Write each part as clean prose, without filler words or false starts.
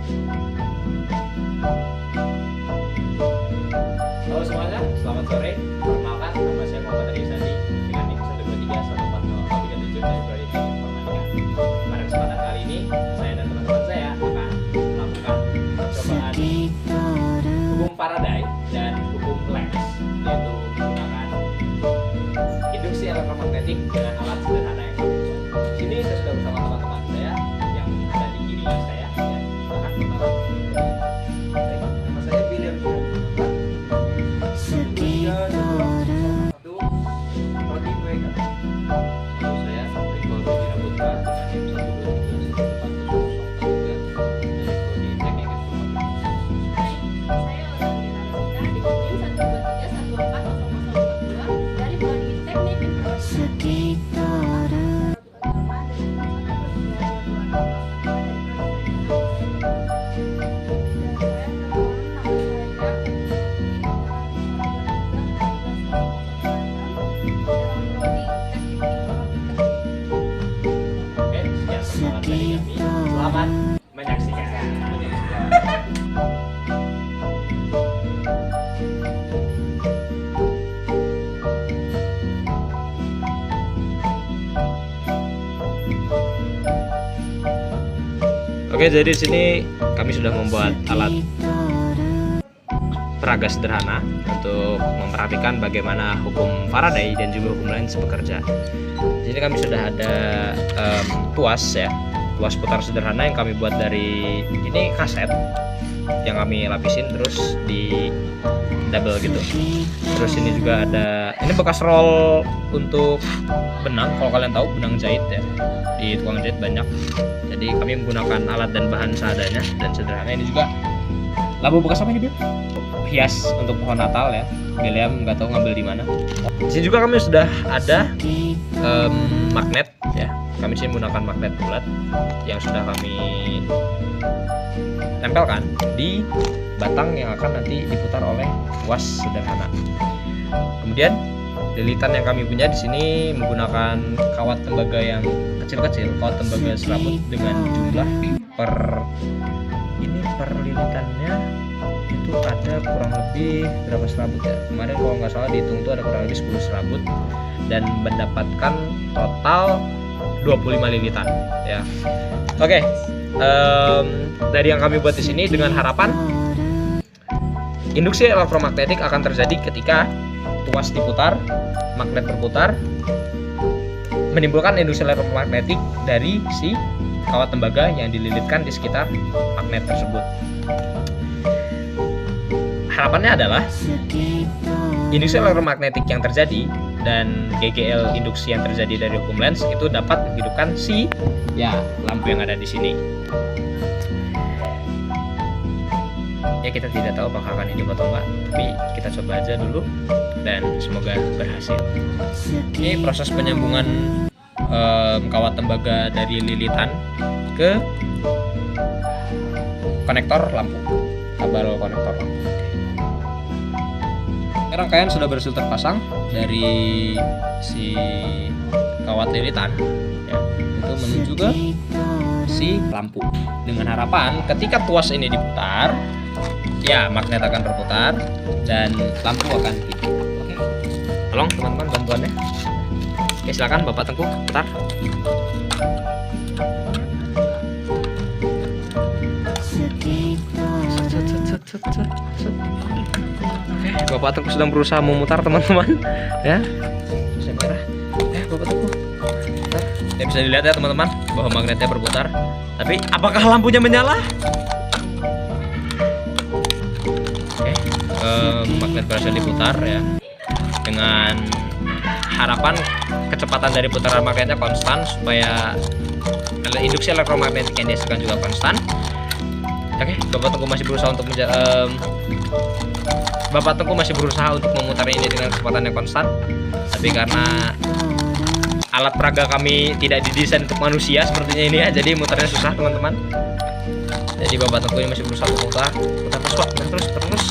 Halo semuanya, selamat sore. Perkenalkan, nama saya Muhammad Adi Sandi dengan NIM 1231407 dari Prodi Teknik Informatika. Pada kesempatan kali ini, saya dan teman-teman saya akan melakukan percobaan hukum Faraday dan hukum Lenz, yaitu menggunakan induksi elektromagnetik dengan alat sederhana yang kami buat. Di sini saya sudah bersama teman-teman saya yang ada di kiri saya. Ya, silakan perkenalan. Nama saya William Prodi IPK. Lalu saya Riko Rudira Putra dengan NIM 1231407 dari Prodi Teknik Informatika. Saya Olga Putri Lasmita di NIM 121140042 dari Prodi Teknik Informatika. Oke, sekian perkenalan dari kami. Selamat menyaksikan. Oke, jadi di sini kami sudah membuat alat peraga sederhana untuk memperhatikan bagaimana hukum Faraday dan juga hukum Lenz bekerja. Di sini kami sudah ada tuas ya, tuas putar sederhana yang kami buat dari ini kaset yang kami lapisin terus di double gitu. Terus ini juga ada ini bekas roll untuk benang, kalau kalian tahu benang jahit ya, di tukang jahit banyak. Jadi kami menggunakan alat dan bahan seadanya dan sederhana. Ini juga labu bekas apa ini, Bil? Hias untuk pohon Natal ya. William nggak tahu ngambil di mana. Di sini juga kami sudah ada magnet ya. Kami sini menggunakan magnet bulat yang sudah kami tempelkan di batang yang akan nanti diputar oleh tuas sederhana. Kemudian lilitan yang kami punya di sini menggunakan kawat tembaga yang kecil-kecil, kawat tembaga serabut dengan jumlah per lilitannya itu ada kurang lebih berapa serabut ya, kemarin kalau nggak salah dihitung itu ada kurang lebih 10 serabut dan mendapatkan total 25 lilitan ya. Oke, dari yang kami buat di sini dengan harapan induksi elektromagnetik akan terjadi ketika tuas diputar, magnet berputar, menimbulkan induksi elektromagnetik dari si kawat tembaga yang dililitkan di sekitar magnet tersebut. Harapannya adalah induksi elektromagnetik yang terjadi dan GGL induksi yang terjadi dari hukum Lenz itu dapat menghidupkan si ya lampu yang ada di sini. Ya, kita tidak tahu apakah akan hidup atau enggak, tapi kita coba aja dulu dan semoga berhasil. Ini proses penyambungan kawat tembaga dari lilitan ke konektor lampu, kabel konektor lampu. Rangkaian sudah berhasil terpasang dari si kawat lilitan ya, itu menuju ke si lampu dengan harapan ketika tuas ini diputar ya magnet akan berputar dan lampu akan hidup. Oke, tolong teman-teman bantuannya. Oke, silakan Bapak Tengku putar. Oke, Bapak Tengku sedang berusaha memutar teman-teman ya. Saya merah. Bapak Tengku putar. Ya, bisa dilihat ya teman-teman bahwa magnetnya berputar. Tapi apakah lampunya menyala? Oke, magnet berhasil diputar ya. Dengan harapan kecepatan dari putaran magnetnya konstan supaya induksi elektromagnetik yang dihasilkan juga konstan. Oke, Bapak Tengku masih berusaha untuk Bapak Tengku masih berusaha untuk memutar ini dengan kecepatan yang konstan. Tapi karena alat peraga kami tidak didesain untuk manusia sepertinya ini ya, jadi mutarnya susah teman-teman. Jadi Bapak Tengku ini masih berusaha untuk putar terus Pak, terus.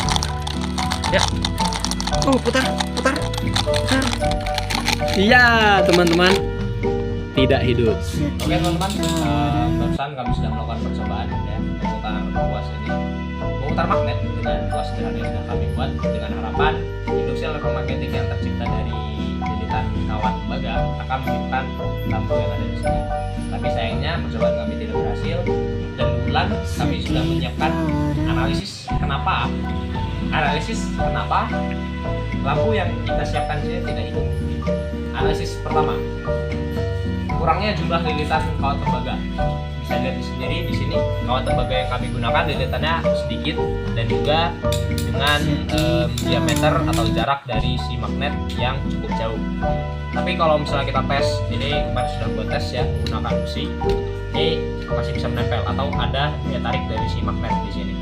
Ya. Putar. Iya, teman-teman. Tidak hidup. Oke, teman-teman. Barusan kami sudah melakukan percobaan ya, memutar seputar magnet dengan tuas sederhana yang sudah kami buat, dengan harapan induksi elektromagnetik yang tercipta dari lilitan kawat tembaga akan menghidupkan lampu yang ada di sini. Tapi sayangnya percobaan kami tidak berhasil, dan kebetulan kami sudah menyiapkan analisis kenapa lampu yang kita siapkan di sini tidak hidup. Analisis pertama, kurangnya jumlah lilitan kawat tembaga. Bisa lihat sendiri di sini, kawat tembaga yang kami gunakan lilitannya sedikit dan juga dengan diameter atau jarak dari si magnet yang cukup jauh. Tapi kalau misalnya kita tes, ini kemarin sudah buat tes ya menggunakan besi, ini masih bisa menempel atau ada daya tarik dari si magnet di sini.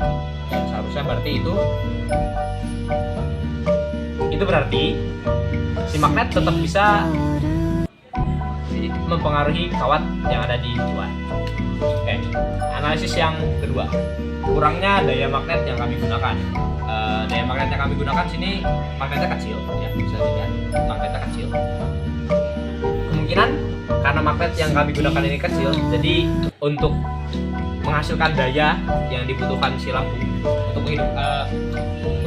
Dan seharusnya berarti itu berarti si magnet tetap bisa mempengaruhi kawat yang ada di luar. Oke, analisis yang kedua, kurangnya daya magnet yang kami gunakan. Daya magnet yang kami gunakan sini magnetnya kecil, ya bisa dilihat magnetnya kecil. Kemungkinan karena magnet yang kami gunakan ini kecil, jadi untuk menghasilkan daya yang dibutuhkan si lampu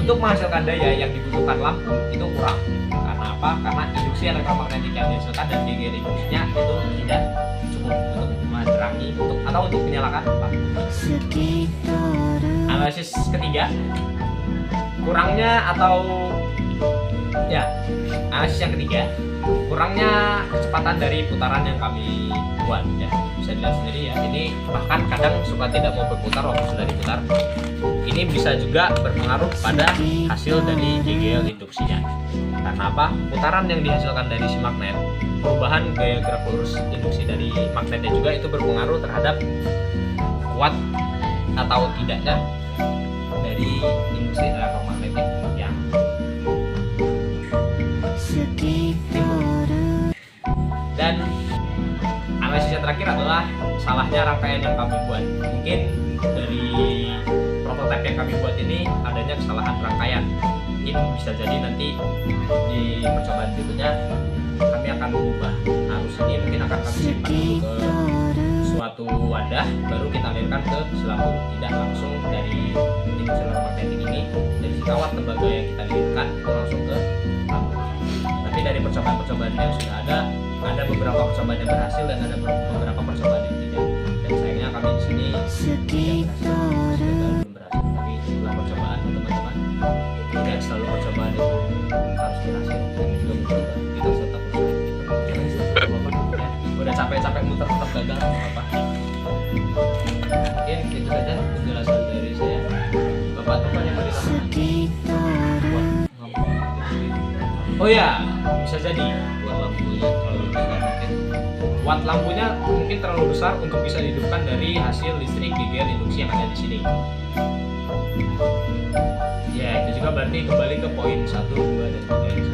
untuk menghasilkan daya yang dibutuhkan lampu itu kurang. Karena apa? Karena induksi elektromagnetik yang dihasilkan dan gaya induksinya itu tidak cukup untuk menerangi untuk menyalakan lampu. Analisis ketiga, analisis yang ketiga, kurangnya kecepatan dari putaran yang kami buat ya. Bisa dilihat sendiri ya, ini bahkan kadang suka tidak mau berputar waktu sudah diputar. Ini bisa juga berpengaruh pada hasil dari GGL induksinya. Karena apa? Putaran yang dihasilkan dari si magnet, perubahan gaya gerak lurus induksi dari magnetnya juga itu berpengaruh terhadap kuat atau tidaknya dari induksi elektromagnetik yang dan analisis yang terakhir adalah salahnya rangkaian yang kami buat. Mungkin dari prototipe yang kami buat ini adanya kesalahan rangkaian. Mungkin bisa jadi nanti di percobaan berikutnya kami akan mengubah arus ini, mungkin akan kami simpan dulu ke suatu wadah, baru kita alirkan ke selampu, tidak langsung dari induksi elektromagnetik ini, dari kawat tembaga yang kita lilitkan itu langsung ke lampu. Tapi dari percobaan-percobaan yang sudah ada beberapa percobaan yang berhasil dan ada beberapa percobaan yang tidak. Dan sayangnya kami di sini belum berhasil. Tapi setelah percobaan teman-teman, tidak selalu percobaan itu harus berhasil. Dan juga mencoba kita tetap berusaha. Ya, udah capek-capek muter tetap gagal nggak apa-apa. Mungkin itu saja penjelasan dari saya. Bapak tuh yang mau ditambahkan? Oh ya, bisa jadi buat lampunya terlalu besar mungkin. Watt lampunya mungkin terlalu besar untuk bisa dihidupkan dari hasil listrik GGL induksi yang ada di sini. Ya, itu juga berarti kembali ke poin 1, 2, dan 3 yang